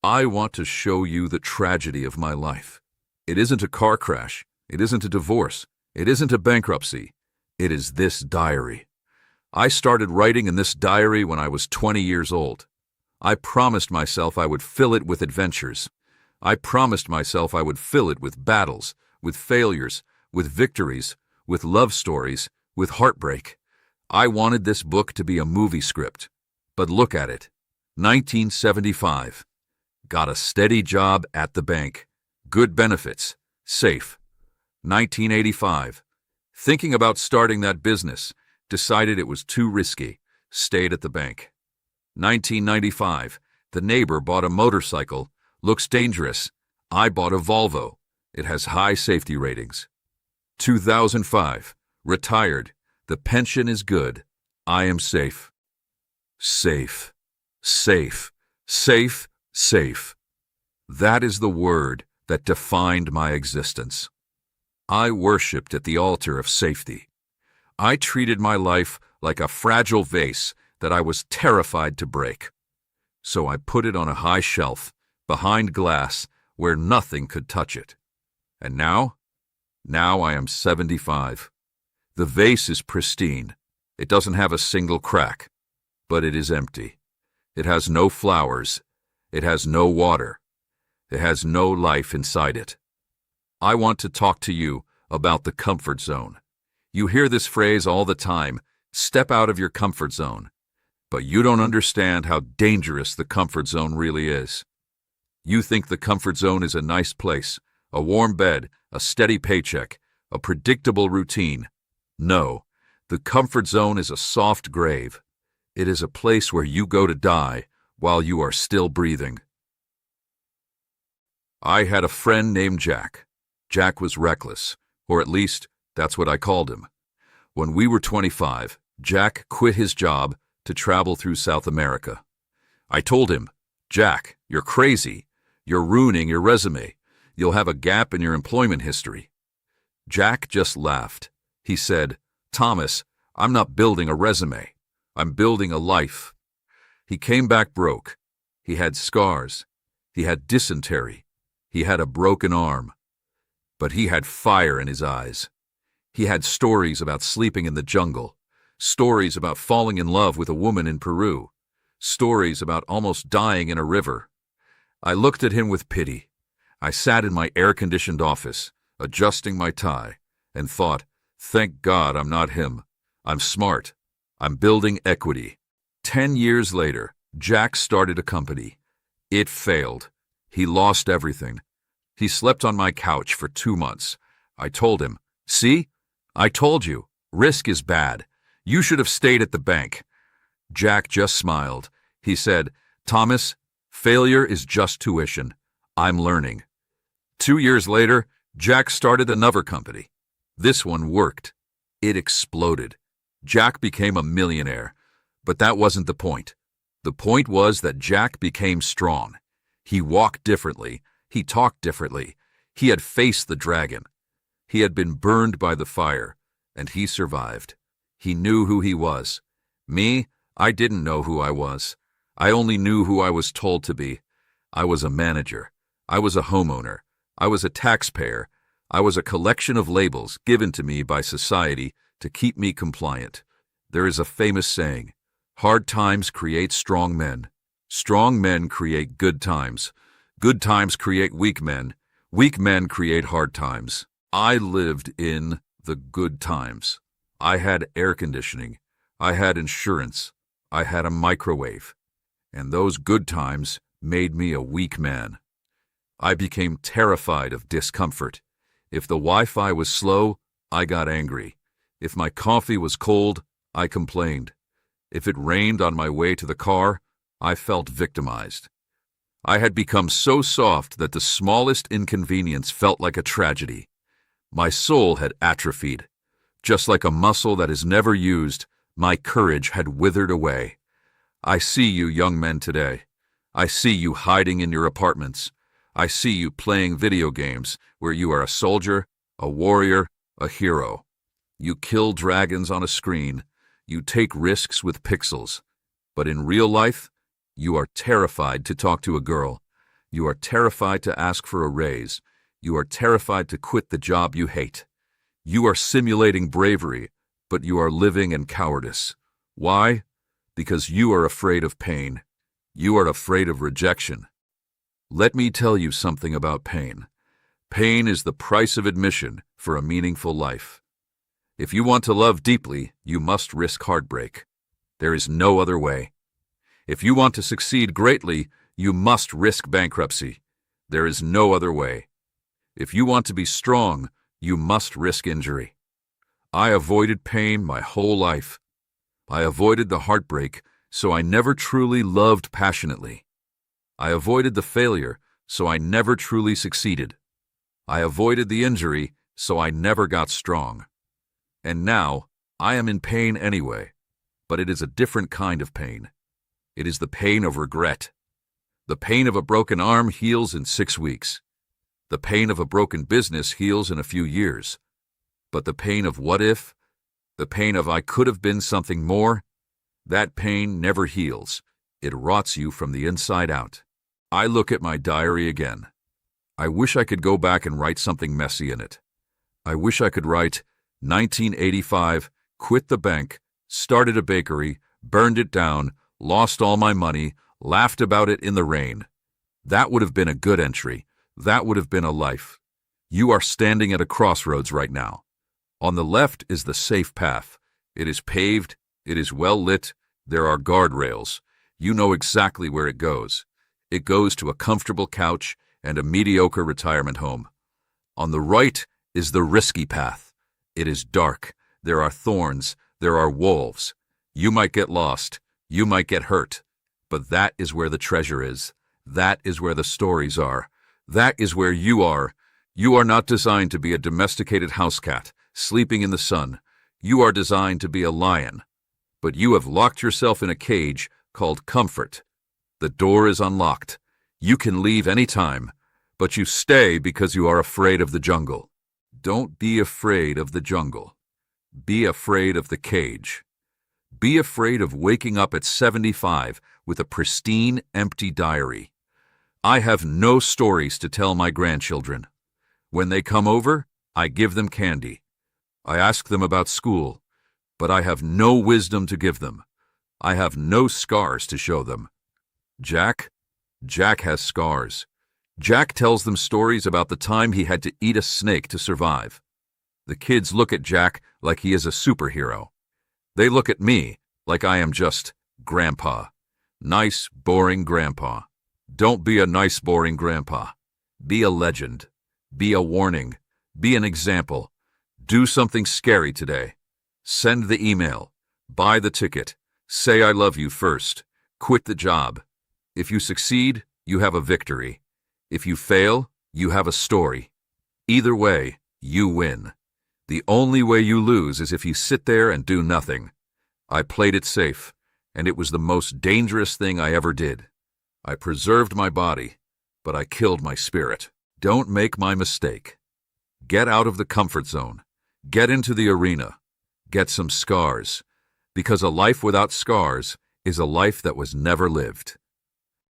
I want to show you the tragedy of my life. It isn't a car crash. It isn't a divorce. It isn't a bankruptcy. It is this diary. I started writing in this diary when I was 20 years old. I promised myself I would fill it with adventures. I promised myself I would fill it with battles, with failures, with victories, with love stories, with heartbreak. I wanted this book to be a movie script. But look at it. 1975. Got a steady job at the bank. Good benefits. Safe. 1985. Thinking about starting that business. Decided it was too risky. Stayed at the bank. 1995. The neighbor bought a motorcycle. Looks dangerous. I bought a Volvo. It has high safety ratings. 2005. Retired. The pension is good. I am safe. Safe. Safe. Safe. Safe. That is the word that defined my existence. I worshipped at the altar of safety. I treated my life like a fragile vase that I was terrified to break. So I put it on a high shelf, behind glass, where nothing could touch it. And now I am 75. The vase is pristine. It doesn't have a single crack, but it is empty. It has no flowers. It has no water. It has no life inside it. I want to talk to you about the comfort zone. You hear this phrase all the time, step out of your comfort zone. But you don't understand how dangerous the comfort zone really is. You think the comfort zone is a nice place, a warm bed, a steady paycheck, a predictable routine. No, the comfort zone is a soft grave. It is a place where you go to die while you are still breathing. I had a friend named Jack. Jack was reckless, or at least that's what I called him. When we were 25, Jack quit his job to travel through South America. I told him, "Jack, you're crazy. You're ruining your resume. You'll have a gap in your employment history." Jack just laughed. He said, "Thomas, I'm not building a resume. I'm building a life." He came back broke. He had scars. He had dysentery. He had a broken arm. But he had fire in his eyes. He had stories about sleeping in the jungle, stories about falling in love with a woman in Peru, stories about almost dying in a river. I looked at him with pity. I sat in my air-conditioned office, adjusting my tie, and thought, thank God I'm not him. I'm smart. I'm building equity. 10 years later, Jack started a company. It failed. He lost everything. He slept on my couch for 2 months. I told him, "See? I told you. Risk is bad. You should have stayed at the bank." Jack just smiled. He said, "Thomas, failure is just tuition. I'm learning." 2 years later, Jack started another company. This one worked. It exploded. Jack became a millionaire. But that wasn't the point. The point was that Jack became strong. He walked differently. He talked differently. He had faced the dragon. He had been burned by the fire, and he survived. He knew who he was. Me, I didn't know who I was. I only knew who I was told to be. I was a manager. I was a homeowner. I was a taxpayer. I was a collection of labels given to me by society to keep me compliant. There is a famous saying, "Hard times create strong men. Strong men create good times. Good times create weak men. Weak men create hard times." I lived in the good times. I had air conditioning. I had insurance. I had a microwave. And those good times made me a weak man. I became terrified of discomfort. If the Wi-Fi was slow, I got angry. If my coffee was cold, I complained. If it rained on my way to the car, I felt victimized. I had become so soft that the smallest inconvenience felt like a tragedy. My soul had atrophied. Just like a muscle that is never used, my courage had withered away. I see you young men today. I see you hiding in your apartments. I see you playing video games where you are a soldier, a warrior, a hero. You kill dragons on a screen. You take risks with pixels. But in real life, you are terrified to talk to a girl. You are terrified to ask for a raise. You are terrified to quit the job you hate. You are simulating bravery, but you are living in cowardice. Why? Because you are afraid of pain. You are afraid of rejection. Let me tell you something about pain. Pain is the price of admission for a meaningful life. If you want to love deeply, you must risk heartbreak. There is no other way. If you want to succeed greatly, you must risk bankruptcy. There is no other way. If you want to be strong, you must risk injury. I avoided pain my whole life. I avoided the heartbreak, so I never truly loved passionately. I avoided the failure, so I never truly succeeded. I avoided the injury, so I never got strong. And now, I am in pain anyway, but it is a different kind of pain. It is the pain of regret. The pain of a broken arm heals in 6 weeks. The pain of a broken business heals in a few years. But the pain of what if, the pain of I could have been something more, that pain never heals. It rots you from the inside out. I look at my diary again. I wish I could go back and write something messy in it. I wish I could write, 1985, quit the bank, started a bakery, burned it down, lost all my money, laughed about it in the rain. That would have been a good entry. That would have been a life. You are standing at a crossroads right now. On the left is the safe path. It is paved. It is well lit. There are guardrails. You know exactly where it goes. It goes to a comfortable couch and a mediocre retirement home. On the right is the risky path. It is dark. There are thorns. There are wolves. You might get lost. You might get hurt. But that is where the treasure is. That is where the stories are. That is where you are. You are not designed to be a domesticated house cat, sleeping in the sun. You are designed to be a lion. But you have locked yourself in a cage called comfort. The door is unlocked. You can leave any time, but you stay because you are afraid of the jungle. Don't be afraid of the jungle. Be afraid of the cage. Be afraid of waking up at 75 with a pristine, empty diary. I have no stories to tell my grandchildren. When they come over, I give them candy. I ask them about school, but I have no wisdom to give them. I have no scars to show them. Jack has scars. Jack tells them stories about the time he had to eat a snake to survive. The kids look at Jack like he is a superhero. They look at me like I am just Grandpa. Nice, boring Grandpa. Don't be a nice, boring Grandpa. Be a legend. Be a warning. Be an example. Do something scary today. Send the email. Buy the ticket. Say I love you first. Quit the job. If you succeed, you have a victory. If you fail, you have a story. Either way, you win. The only way you lose is if you sit there and do nothing. I played it safe, and it was the most dangerous thing I ever did. I preserved my body, but I killed my spirit. Don't make my mistake. Get out of the comfort zone. Get into the arena. Get some scars, because a life without scars is a life that was never lived.